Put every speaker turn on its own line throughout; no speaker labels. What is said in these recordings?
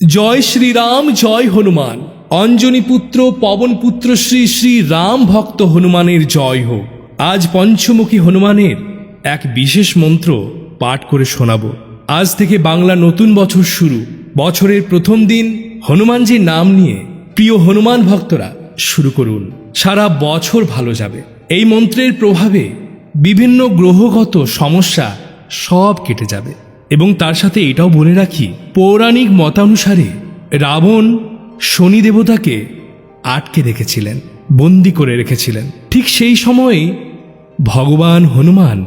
জয় শ্রীরাম, জয় হনুমান। অঞ্জনী পুত্র পবন পুত্র শ্রী শ্রী রাম ভক্ত হনুমানের জয় হোক। আজ পঞ্চমুখী হনুমানের এক বিশেষ মন্ত্র পাঠ করে শোনাব। আজ থেকে বাংলা নতুন বছর শুরু। বছরের প্রথম দিন হনুমানজির নাম নিয়ে প্রিয় হনুমান ভক্তরা শুরু করুন। সারা বছর ভালো যাবে। এই মন্ত্রের প্রভাবে বিভিন্ন গ্রহগত সমস্যা সব কেটে যাবে। এবং তার সাথে এটাও বলে রাখি, পৌরাণিক মতানুসারে রাবণ শনি দেবতাকে আটকে রেখেছিলেন, বন্দি করে রেখেছিলেন। ঠিক সেই সময়ে ভগবান হনুমান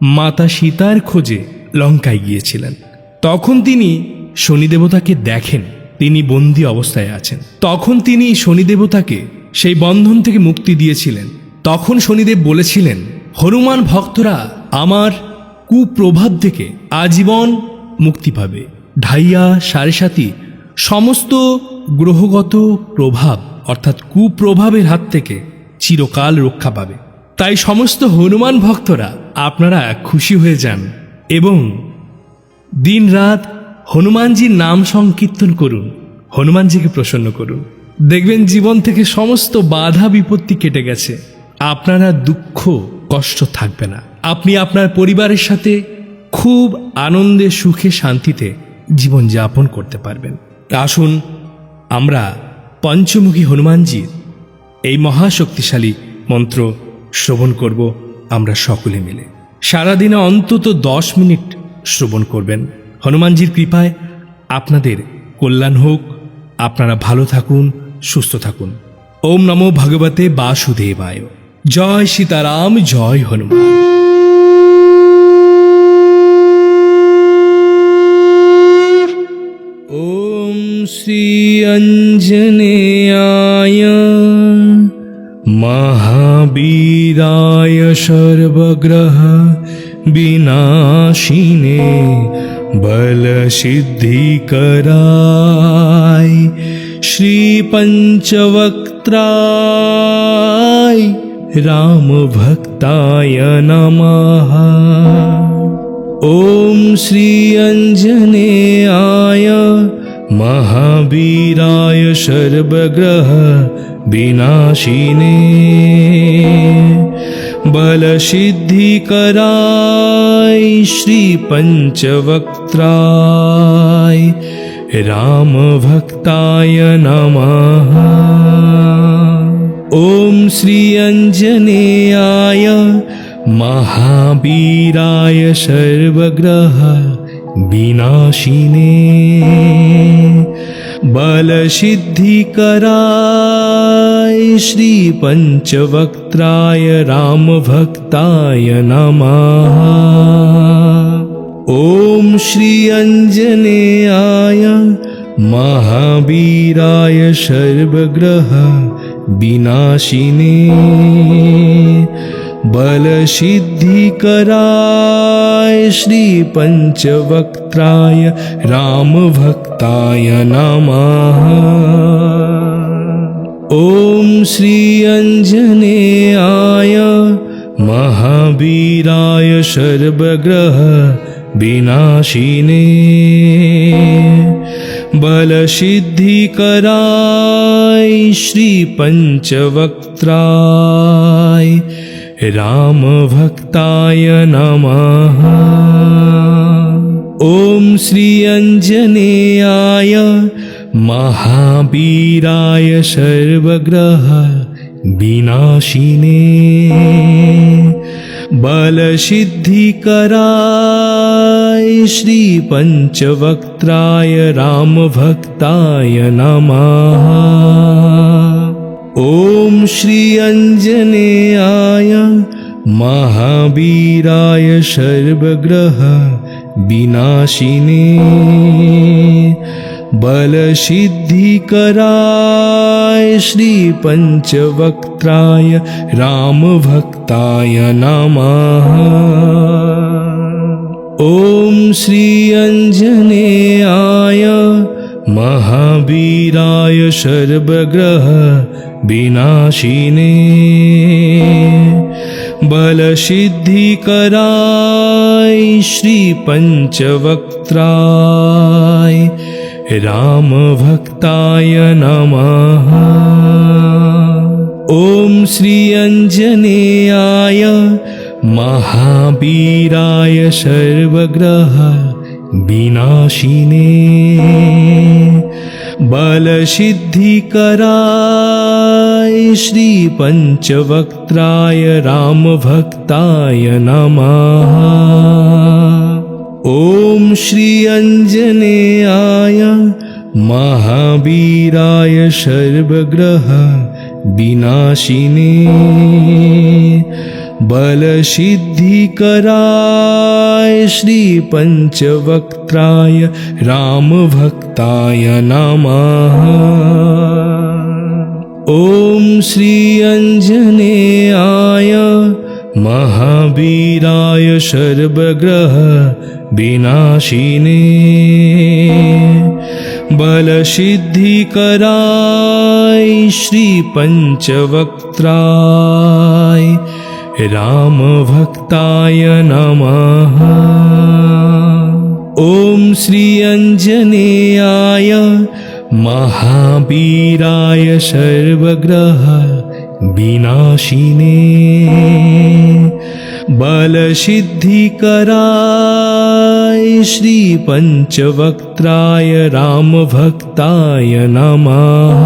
মাতা সীতার খোঁজে লঙ্কায় গিয়েছিলেন। তখন তিনি শনি দেবতাকে দেখেন, তিনি বন্দি অবস্থায় আছেন। তখন তিনি শনি দেবতাকে সেই বন্ধন থেকে মুক্তি দিয়েছিলেন। তখন শনিদেব বলেছিলেন, হনুমান ভক্তরা আমার কুপ্রভাব থেকে আজীবন মুক্তি পাবে। ঢাইয়া সাড়ে সাতি সমস্ত গ্রহগত প্রভাব অর্থাৎ কুপ্রভাবের হাত থেকে চিরকাল রক্ষা পাবে। তাই সমস্ত হনুমান ভক্তরা আপনারা খুশি হয়ে যান এবং দিন রাত হনুমানজির নাম সংকীর্তন করুন, হনুমানজিকে প্রসন্ন করুন। দেখবেন জীবন থেকে সমস্ত বাধা বিপত্তি কেটে গেছে। আপনারা দুঃখ কষ্ট থাকবে না। আপনি আপনার পরিবারের সাথে খুব আনন্দে সুখে শান্তিতে জীবন যাপন করতে পারবেন। আসুন আমরা পঞ্চমুখী হনুমানজির এই মহাশক্তিশালী মন্ত্র শ্রবণ করব আমরা সকলে মিলে। সারাদিনে অন্তত 10 মিনিট শ্রবণ করবেন। হনুমানজির কৃপায় আপনাদের কল্যাণ হোক, আপনারা ভালো থাকুন, সুস্থ থাকুন। ওম নমো ভগবতে বাসুদেবায়। জয় সীতারাম, জয় হনুমান। ওম শ্রী অঞ্জনেয়ায় মহাবীরায় সর্বগ্রহ বিনাশিনে বল সিদ্ধিকরায় শ্রী পঞ্চবক্ত্রায় রাম ভক্তায় নমঃ। ওম শ্রী অঞ্জনেয়ায় মহাবীরায় সর্বগ্রহ বিনাশিনে বল সিদ্ধিকরায় শ্রী পঞ্চবক্ত্রায় রাম ভক্তায় নমঃ। ওম শ্রী অঞ্জনেয়ায় মহাবীরায় সর্বগ্রহ বিনাশিনে বল সিদ্ধিকরায় শ্রী পঞ্চবক্ত্রায় রাম ভক্তায় নমঃ। ওম শ্রী অঞ্জনেয়ায় মহাবীরায় সর্বগ্রহ বিনাশিনে বল সিদ্ধিকরায় শ্রী পঞ্চবক্ত্রায় রাম ভক্তায় নমঃ। ওম শ্রী অঞ্জনেয়ায় মহাবীরায় সর্বগ্রহ বিনাশিনে বল সিদ্ধিকরায় শ্রী পঞ্চবক্ত্রায় রাম ভক্তায় নমঃ। ওম শ্রী অঞ্জনেয়ায় মহাবীরায় সর্বগ্রহ বিনাশিনে বল সিদ্ধিকরায় শ্রী পঞ্চবক্ত্রায় রাম ভক্তায় নমঃ। ওম শ্রী অঞ্জনেয়ায় মহাবীরায় সর্বগ্রহ বিনাশিনে বল সিদ্ধিকরায় শ্রী পঞ্চবক্ত্রায় রাম ভক্তায় নমঃ। ওম শ্রী অঞ্জনেয়ায় মহাবীরায় সর্বগ্রহ বিনাশিনে বল সিদ্ধিকরায় শ্রী পঞ্চবক্ত্রায় रामभक्ताय नमः। ॐ श्री अञ्जनेयाय महावीराय सर्वग्रह विनाशिने बलसिद्धिकराय श्री पंचवक्त्राय रामभक्ताय नमः। ॐ श्री अञ्जनेयाय महावीराय सर्वग्रह विनाशिने बलसिद्धिकराय श्री पंचवक्त्राय रामभक्ताय नमः। ॐ श्री अञ्जनेयाय महावीराय सर्वग्रह विनाशिने बलसिद्धिकराय श्री पंचवक्त्राय रामभक्ताय नमः। ॐ श्री अञ्जनेयाय महावीराय सर्वग्रह विनाशिने बलसिद्धिकराय श्री पंचवक्त्राय रामभक्ताय नमः।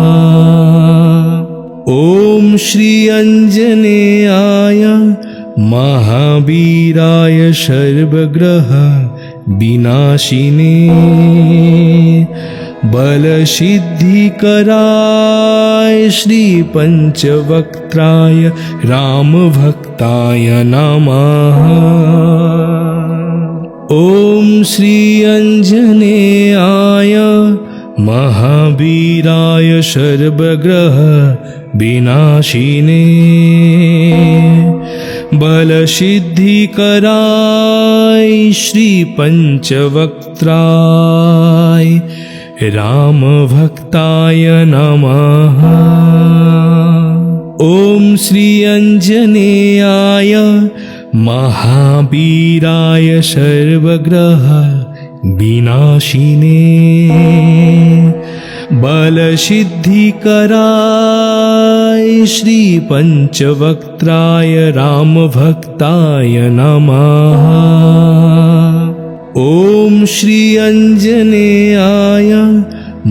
ॐ श्री अञ्जनेयाय महावीराय सर्वग्रह विनाशिने बलसिद्धिकराय श्री पंचवक्त्राय रामभक्ताय नमः। ॐ श्री अञ्जनेयाय महावीराय सर्वग्रह विनाशिने बलसिद्धिकराय श्री पंचवक्त्राय रामभक्ताय नमः। ॐ श्री अञ्जनेयाय महावीराय सर्वग्रह विनाशिने बलसिद्धिकराय श्री पंचवक्त्राय रामभक्ताय नमः। ॐ श्री अञ्जनेयाय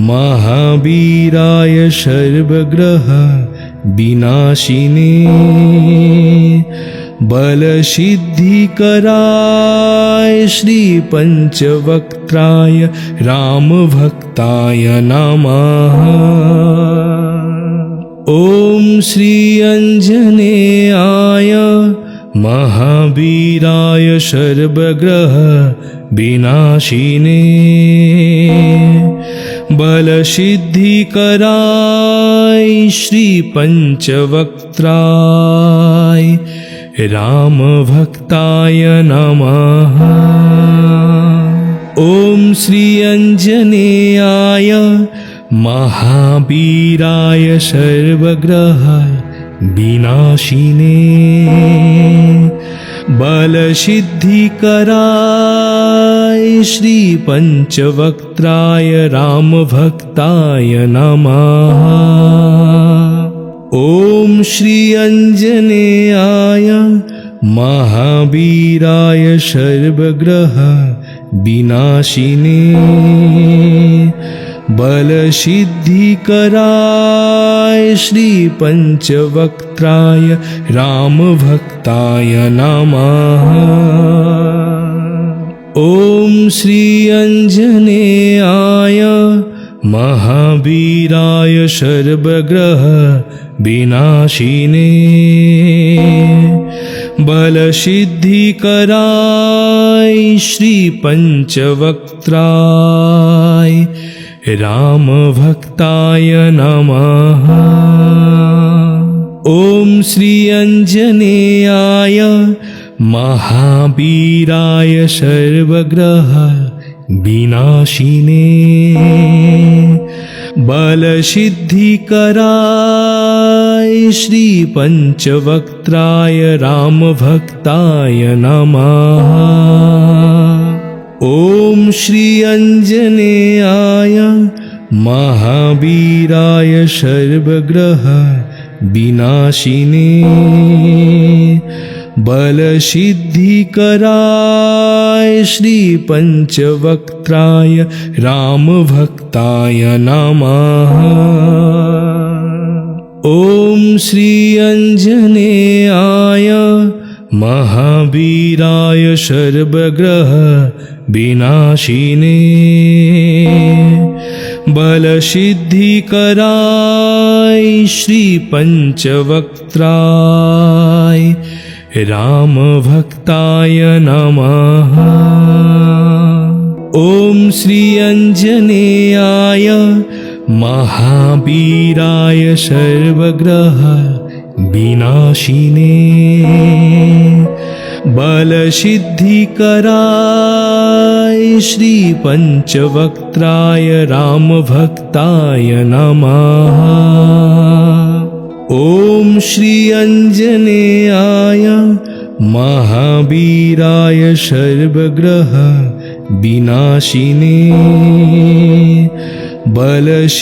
महावीराय सर्वग्रह विनाशिने बलसिद्धिकराय श्री पंचवक्त्राय रामभक्ताय नमः। ॐ श्री अञ्जनेयाय महावीराय सर्वग्रह विनाशिने बलसिद्धिकराय श्री पंचवक्त्राय रामभक्ताय नमः। ॐ श्री अञ्जनेयाय महावीराय सर्वग्रह विनाशिने बलसिद्धिकराय श्री पंचवक्त्राय रामभक्ताय नमः। ॐ श्री अञ्जनेयाय महावीराय सर्वग्रह विनाशिने बलसिद्धिकराय श्री पंचवक्त्राय रामभक्ताय नमः। ॐ श्री अञ्जनेयाय महावीराय सर्वग्रह विनाशिने बलसिद्धिकराय श्री पंचवक्त्राय रामभक्ताय नमः। ॐ श्री अञ्जनेयाय महावीराय सर्वग्रह विनाशिने बलसिद्धिकराय श्री पंचवक्त्राय रामभक्ताय नमः। ॐ श्री अञ्जनेयाय महावीराय सर्वग्रह विनाशिने बलसिद्धिकराय श्री पंचवक्त्राय रामभक्ताय नमः। ॐ श्री अञ्जनेयाय महावीराय सर्वग्रह विनाशिने बलसिद्धिकराय श्री पंचवक्त्राय रामभक्ताय नमः। ॐ श्री अञ्जनेयाय महावीराय सर्वग्रह विनाशिने बलसिद्धिकराय श्री पंचवक्त्राय रामभक्ताय नमः। ॐ श्री अञ्जनेयाय महावीराय सर्वग्रह विनाशिने बलसिद्धिकराय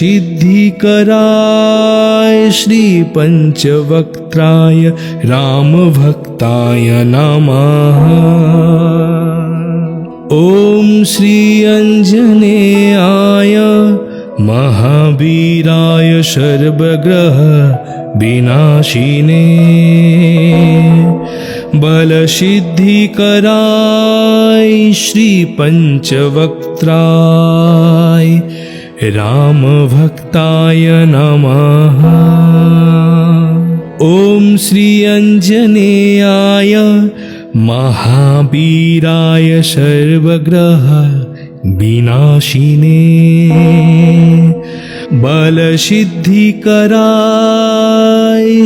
श्री पंचवक्त्राय रामभक्ताय नमः। ॐ श्री अञ्जनेयाय महावीराय सर्वग्रह विनाशिने बलसिद्धिकराय श्री पंचवक्त्राय रामभक्ताय नमः। ॐ श्री अञ्जनेयाय महावीराय सर्वग्रह विनाशिने बलसिद्धिकराय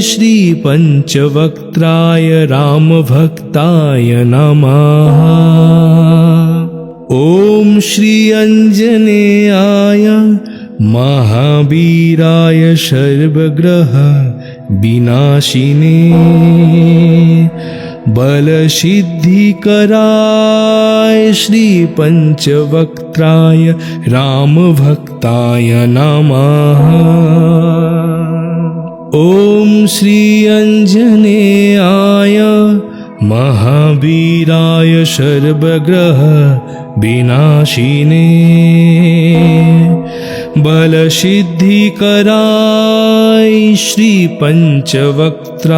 श्री पंचवक्त्राय रामभक्ताय नमः। ॐ श्री अञ्जनेयाय महावीराय सर्वग्रह विनाशिने बलसिद्धिकराय श्री पंचवक्त्राय रामभक्ताय नमः। ॐ श्री अञ्जनेयाय महावीराय सर्वग्रह विनाशिने बलसिद्धिकराय श्री पंचवक्त्राय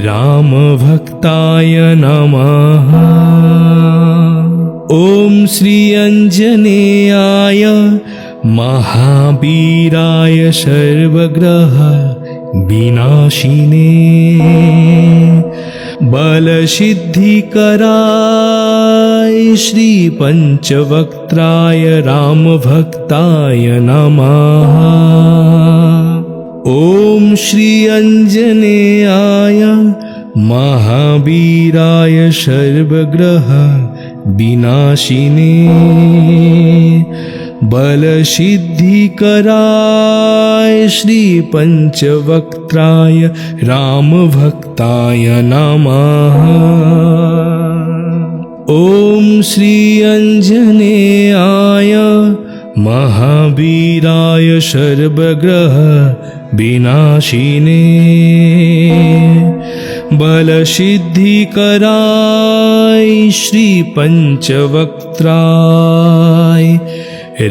रामभक्ताय नमः। ॐ श्री अञ्जनेयाय महावीराय सर्वग्रह विनाशिने बलसिद्धिकराय श्री पंचवक्त्राय रामभक्ताय नमः। ॐ श्री अञ्जनेयाय महावीराय सर्वग्रह विनाशिने बलसिद्धिकराय श्री पंचवक्त्राय रामभक्ताय नमः। ॐ श्री अञ्जनेयाय महावीराय सर्वग्रह विनाशिने बलसिद्धिकराय श्री पंचवक्त्राय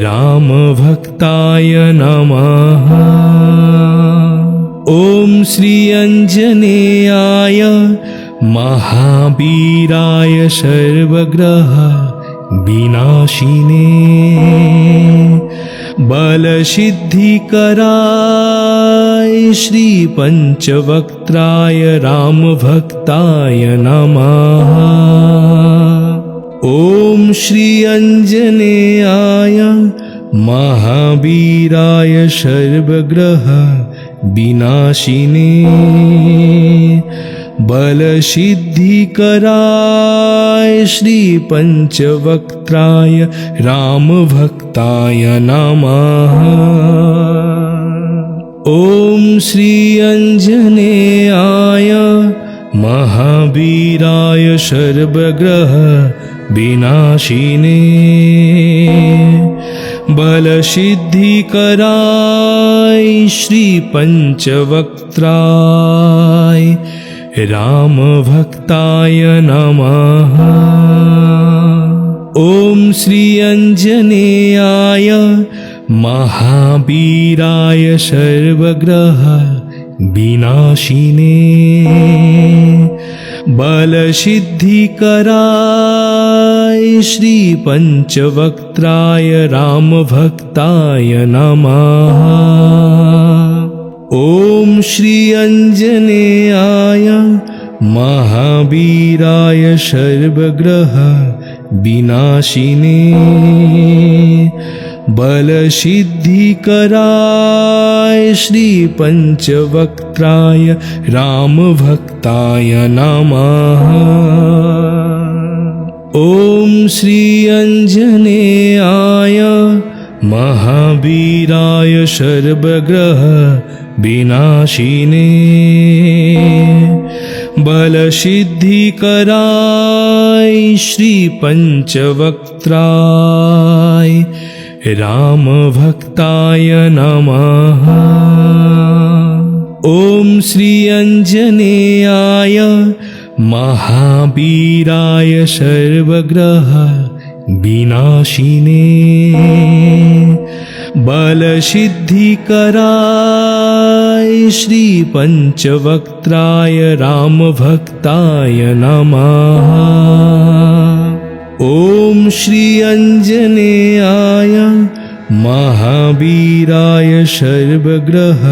रामभक्ताय नमः। ॐ श्री अञ्जनेयाय महावीराय सर्वग्रह विनाशिने बलसिद्धिकराय श्री पंचवक्त्राय रामभक्ताय नमः। ॐ श्री अञ्जनेयाय महावीराय सर्वग्रह विनाशिने बलसिद्धिकराय श्री पंचवक्त्राय रामभक्ताय नमः। ॐ श्री अञ्जनेयाय महावीराय सर्वग्रह विनाशिने बलसिद्धिकराय श्री पंचवक्त्राय रामभक्ताय नमः। ॐ श्री अंजनेयाय महावीराय सर्वग्रह विनाशिने बलसिद्धिकराय श्री पंचवक्त्राय रामभक्ताय नमः। ॐ श्री अंजनेयाय महावीराय सर्वग्रह विनाशिने बलसिद्धिकराय श्री पंचवक्त्राय रामभक्ताय नमः। ॐ श्री अंजनेयाय महावीराय सर्वग्रह विनाशिने बलसिद्धिकराय श्री पंचवक्त्राय रामभक्ताय नमः। ॐ श्री अंजनेयाय महावीराय सर्वग्रह विनाशिने बलसिद्धिकराय श्री पंचवक्त्राय रामभक्ताय नमः। ॐ श्री अंजनेयाय महावीराय सर्वग्रह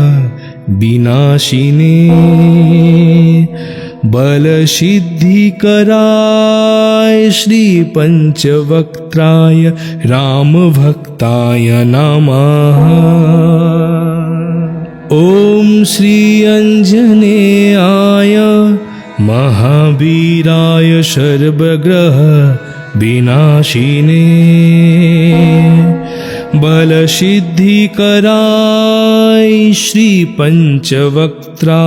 विनाशिने बलसिद्धिकराय श्री पंचवक्त्राय रामभक्ताय नमः। ॐ श्री अंजनेयाय महावीराय सर्वग्रह विनाशिने बलसिद्धिकराय श्री पंचवक्त्राय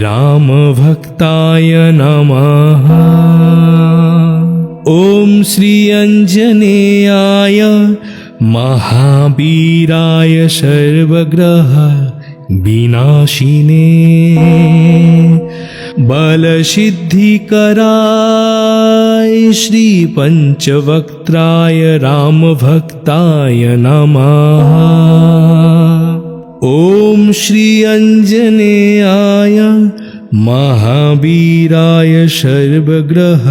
रामभक्ताय नमः। ॐ श्री अंजनेयाय महावीराय सर्वग्रह विनाशिने बलसिद्धिकराय श्री पंचवक्त्राय रामभक्ताय नमः। ॐ श्री अंजनेयाय महावीराय सर्वग्रह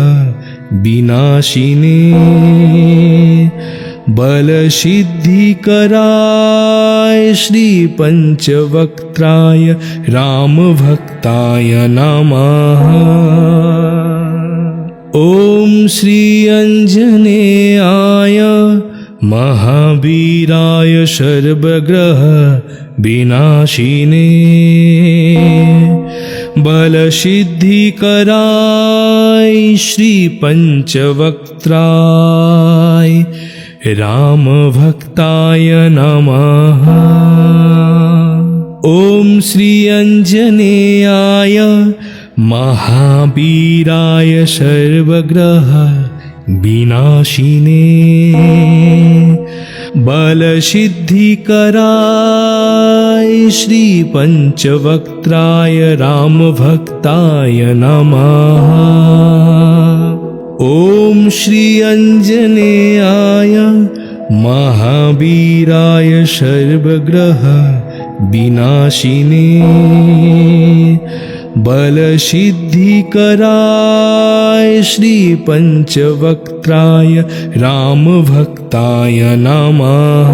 विनाशिने बलसिद्धिकराय श्री पंचवक्त्राय रामभक्ताय नमः। ॐ श्री अंजनेयाय महावीराय सर्वग्रह विनाशिने बलसिद्धिकराय श्री पंचवक्त्राय रामभक्ताय नमः। ॐ श्री अंजनेयाय महावीराय सर्वग्रह विनाशिने बलसिद्धिकराय श्री पंचवक्त्राय रामभक्ताय नमः। ॐ श्री अंजनेयाय महावीराय सर्वग्रह विनाशिने बलसिद्धिकराय श्री पंचवक्त्राय रामभक्ताय नमः।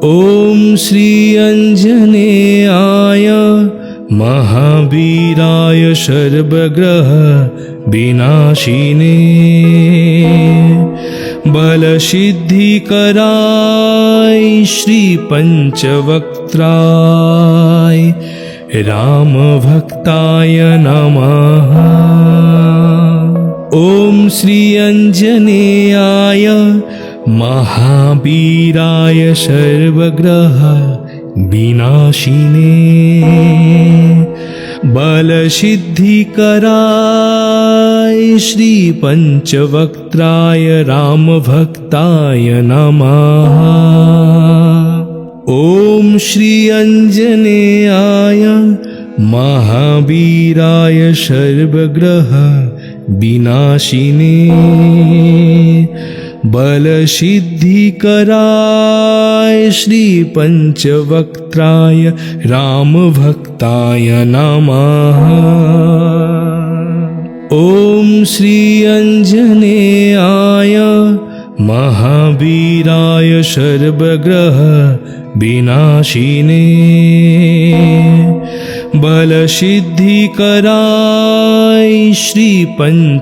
ॐ श्री अंजनेयाय महावीराय सर्वग्रह विनाशिने बलसिद्धिकराय श्री पंचवक्त्राय रामभक्ताय नमः। ॐ श्री अंजनेयाय महावीराय सर्वग्रह विनाशिने बलसिद्धिकराय श्रीपञ्चवक्त्राय रामभक्ताय नमः। ॐ श्री अञ्जनेयाय महावीराय सर्वग्रह विनाशिने बलसिद्धिकराय श्रीपञ्चवक्त्राय रामभक्ताय नमः। ॐ श्री अञ्जनेयाय महावीराय सर्वग्रह विनाशिने बलसिद्धिकराय श्रीपञ्चवक्त्राय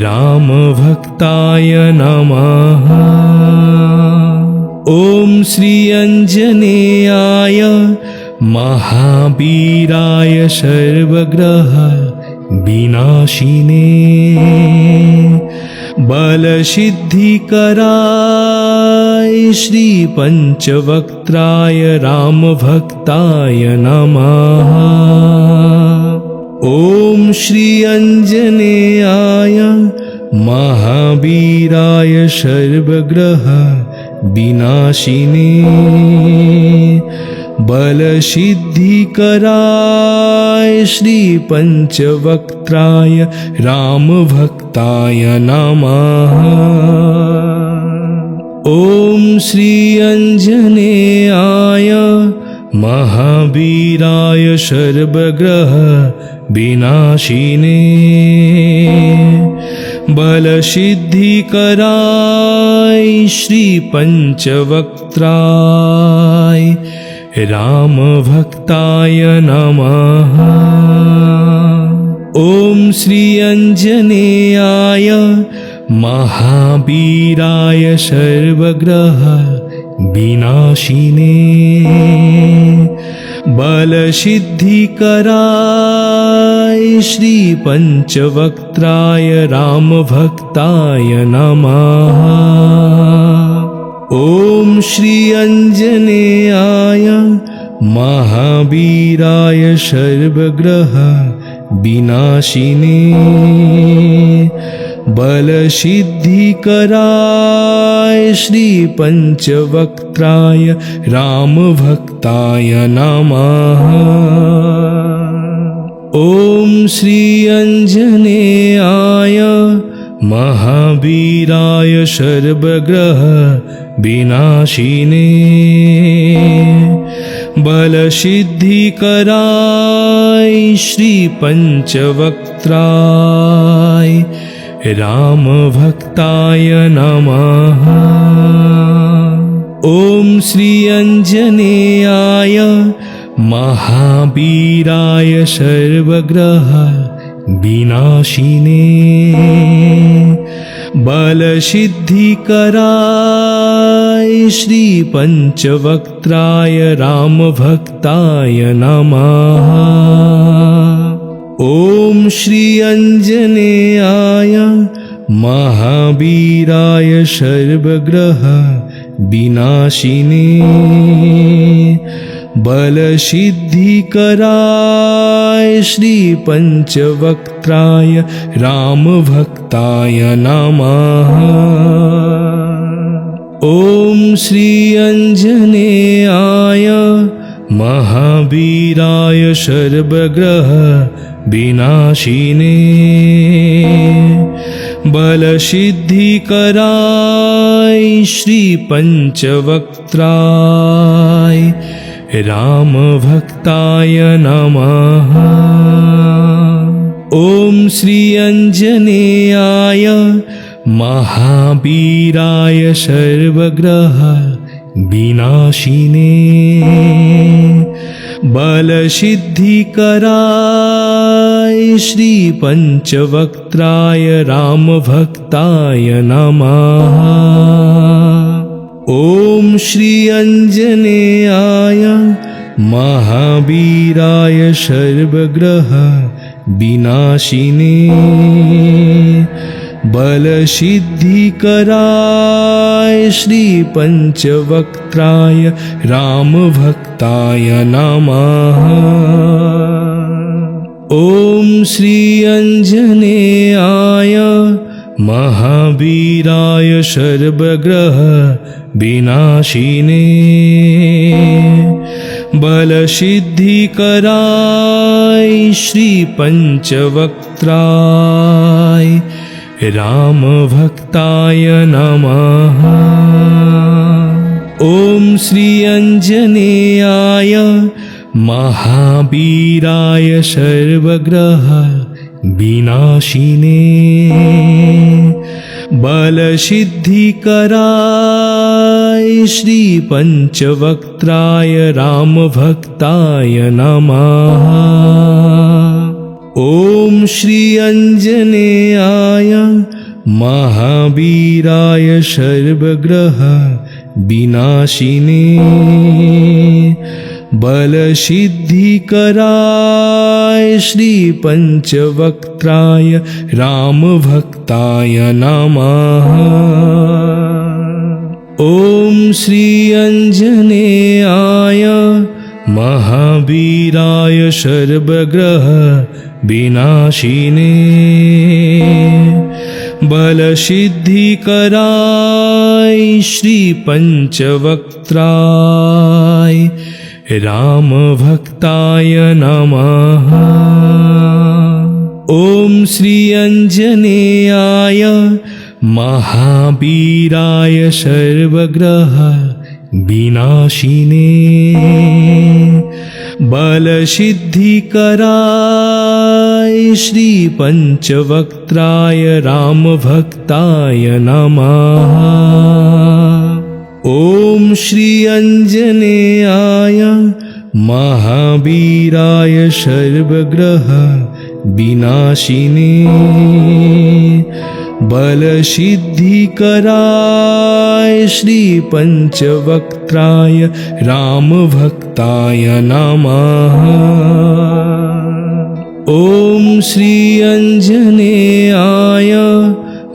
रामभक्ताय नमः। ॐ श्री अञ्जनेयाय महावीराय सर्वग्रह विनाशिने बलसिद्धिकराय श्रीपञ्चवक्त्राय रामभक्ताय नमः। ॐ श्री अञ्जनेयाय महावीराय सर्वग्रह विनाशिने बलसिद्धिकराय श्रीपञ्चवक्त्राय रामभक्ताय नमः। ॐ श्री अञ्जनेयाय महावीराय सर्वग्रह विनाशिने बलसिद्धिकराय श्रीपञ्चवक्त्राय रामभक्ताय नमः। ॐ श्री अञ्जनेयाय महावीराय सर्वग्रह विनाशिने बलसिद्धिकराय श्रीपञ्चवक्त्राय रामभक्ताय नमः। ॐ श्री अञ्जनेयाय महावीराय सर्वग्रह विनाशिने बलसिद्धिकराय श्रीपञ्चवक्त्राय रामभक्ताय नमः। ॐ श्री अञ्जनेयाय महावीराय सर्वग्रह विनाशिने बलसिद्धिकराय श्रीपञ्चवक्त्राय रामभक्ताय नमः। ॐ श्री अञ्जनेयाय महावीराय सर्वग्रह विनाशिने बलसिद्धिकराय श्रीपञ्चवक्त्राय रामभक्ताय नमः। ॐ श्री अञ्जनेयाय महावीराय सर्वग्रह विनाशिने बलसिद्धिकराय श्रीपञ्चवक्त्राय रामभक्ताय नमः। ॐ श्री अञ्जनेयाय महावीराय सर्वग्रह विनाशिने बलसिद्धिकराय श्रीपञ्चवक्त्राय रामभक्ताय नमः। ॐ श्री अञ्जनेयाय महावीराय सर्वग्रह विनाशिने बलसिद्धिकराय श्रीपञ्चवक्त्राय रामभक्ताय नमः। ॐ श्री अञ्जनेयाय महावीराय सर्वग्रह विनाशिने बलसिद्धिकराय श्रीपञ्चवक्त्राय रामभक्ताय नमः। ॐ श्री अञ्जनेयाय महावीराय सर्वग्रह विनाशिने बलसिद्धिकराय श्री पंचवक्त्राय रामभक्ताय नमः। ॐ श्री अञ्जनेयाय महावीराय सर्वग्रह विनाशिने बलसिद्धिकराय श्री पंचवक्त्राय रामभक्ताय नमः। ॐ श्री अञ्जनेयाय महावीराय सर्वग्रह विनाशिने बलसिद्धिकराय श्री पंचवक्त्राय रामभक्ताय नमः। ॐ श्री अञ्जनेयाय महावीराय सर्वग्रह विनाशिने बलसिद्धिकराय श्री पंचवक्त्राय रामभक्ताय नमः। ॐ श्री अञ्जनेयाय महावीराय सर्वग्रह विनाशिने बलसिद्धिकराय श्री पंचवक्त्राय रामभक्ताय नमः। ॐ श्री अञ्जनेयाय महावीराय सर्वग्रह विनाशिने बलसिद्धिकराय श्री पंचवक्त्राय रामभक्ताय नमः। ॐ श्री अञ्जनेयाय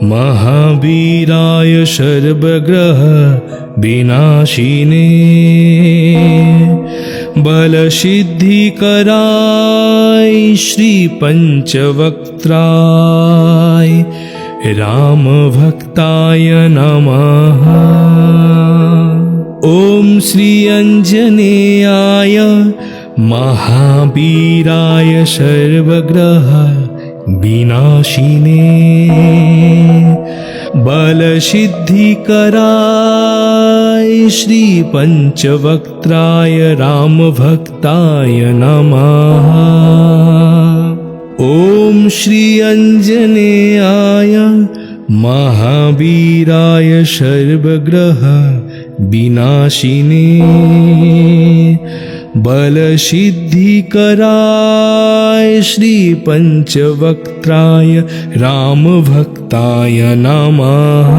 महावीराय सर्वग्रह विनाशिने बलसिद्धिकराय श्री पंचवक्त्राय रामभक्ताय नमः। ॐ श्री अञ्जनेयाय महावीराय सर्वग्रह विनाशिने बलसिद्धिकराय श्री पंचवक्त्राय रामभक्ताय नमः। ॐ श्री अञ्जनेयाय महावीराय सर्वग्रह विनाशिने बलसिद्धिकराय श्री पंचवक्त्राय रामभक्ताय नमः।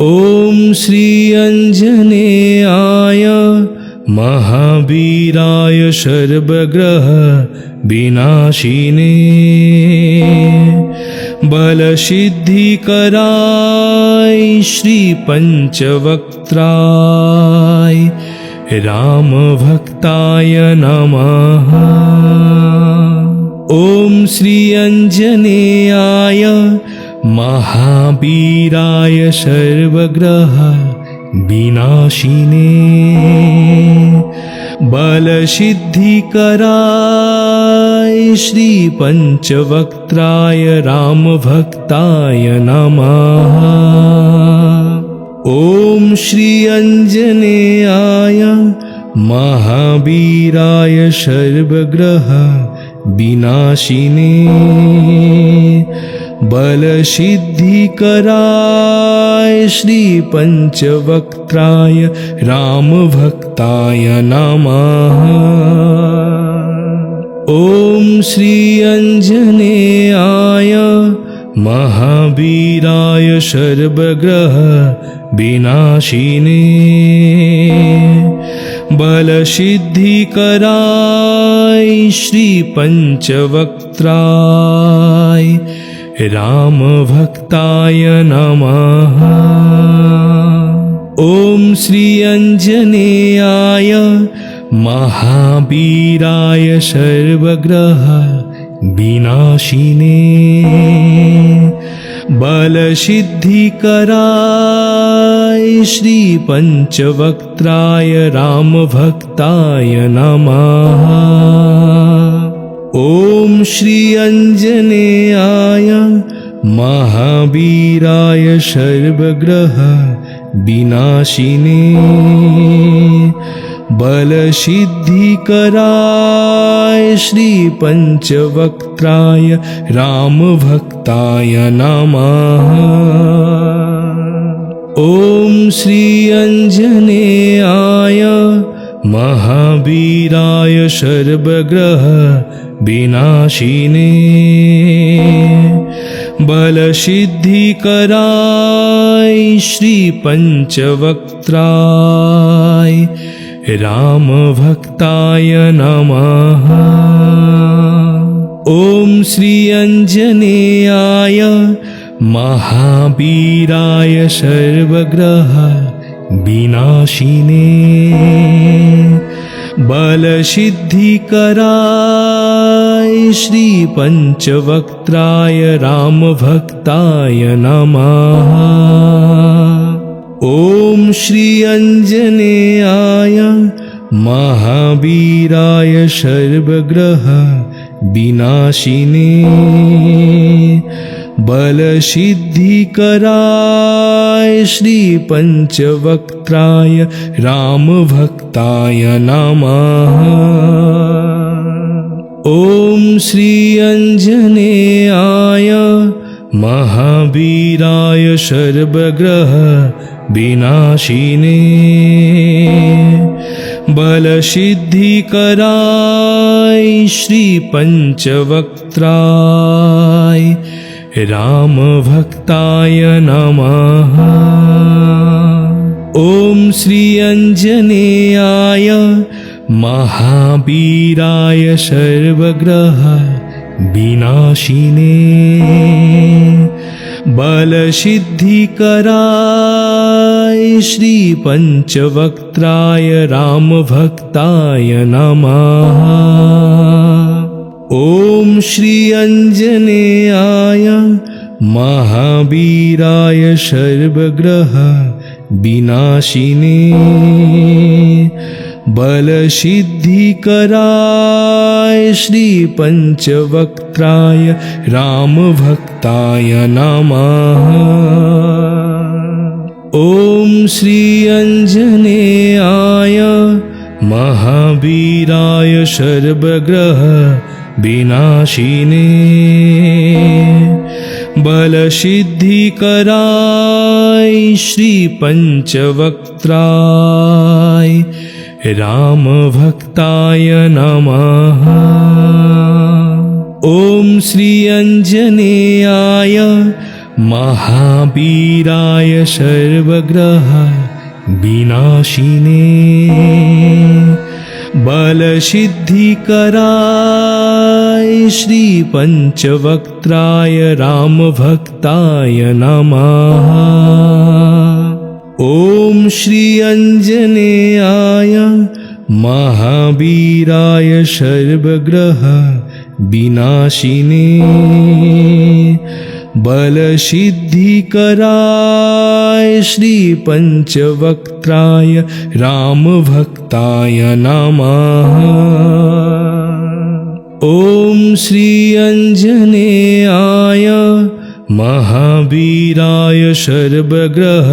ॐ श्री अञ्जनेयाय महावीराय सर्वग्रह विनाशिने बलसिद्धिकराय श्री पंचवक्त्राय रामभक्ताय नमः। ॐ श्री अञ्जनेयाय महावीराय सर्वग्रह विनाशिने बलसिद्धिकराय श्री पंचवक्त्राय रामभक्ताय नमः। ॐ श्री अञ्जनेयाय महावीराय सर्वग्रह विनाशिने बलसिद्धिकराय श्री पंचवक्त्राय रामभक्ताय नमः। ॐ श्री अञ्जनेयाय महावीराय सर्वग्रह विनाशिने बलसिद्धिकराय श्री पंचवक्त्राय रामभक्ताय नमः। ॐ श्री अञ्जनेयाय महावीराय सर्वग्रह विनाशिने बलसिद्धिकराय श्री पंचवक्त्राय रामभक्ताय नमः। ॐ श्री अंजनेयाय महावीराय सर्वग्रह विनाशिने बलसिद्धिकराय श्री पंचवक्त्राय रामभक्ताय नमः। ॐ श्री अंजनेयाय महावीराय सर्वग्रह विनाशिने बलसिद्धिकराय श्री पंचवक्त्राय रामभक्ताय नमः। ॐ श्री अंजनेयाय महावीराय सर्वग्रह विनाशिने बलसिद्धिकराय श्री पंचवक्त्राय रामभक्ताय नमः। ॐ श्री अंजनेयाय महावीराय सर्वग्रह विनाशिने बलसिद्धिकराय श्री पंचवक्त्राय रामभक्ताय नमः। ॐ श्री अंजनेयाय महावीराय सर्वग्रह विनाशिने बलसिद्धिकराय श्री पंचवक्त्राय रामभक्ताय नमः। ॐ श्री अंजनेयाय महावीराय सर्वग्रह विनाशिने बलसिद्धिकराय श्री पंचवक्त्राय रामभक्ताय नमः। ॐ श्री अंजनेयाय महावीराय सर्वग्रह विनाशिने बलसिद्धिकराय श्री पंचवक्त्राय रामभक्ताय नमः। ॐ श्री अंजनेयाय महावीराय सर्वग्रह विनाशिने बलसिद्धिकराय श्री पंचवक्त्राय रामभक्ताय नमः। ॐ श्री अंजनेयाय महावीराय सर्वग्रह विनाशिने बलसिद्धिकराय श्री पंचवक्त्राय रामभक्ताय नमः। ॐ श्री अंजनेयाय महावीराय सर्वग्रह विनाशिने बलसिद्धिकराय श्री पंचवक्त्राय रामभक्ताय नमः। ॐ श्री अंजनेयाय महावीराय सर्वग्रह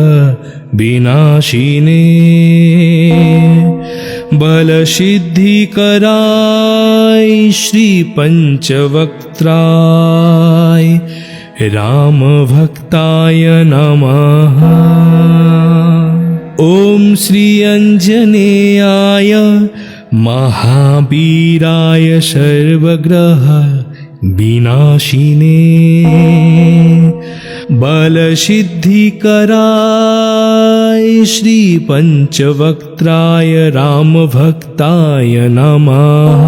विनाशिने बलसिद्धिकराय श्री पंचवक्त्राय रामभक्ताय नमः। ॐ श्री अंजनेयाय महावीराय सर्वग्रह विनाशिने बलसिद्धिकराय श्री पंचवक्त्राय रामभक्ताय नमः।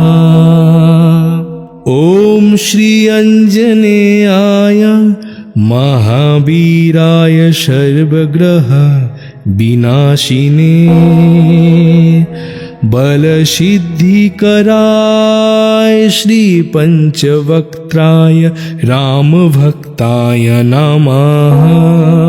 ॐ श्री अंजनेयाय महावीराय सर्वग्रह विनाशिने बल सिद्धिकराय श्री पंचवक्त्राय राम भक्ताय नमः।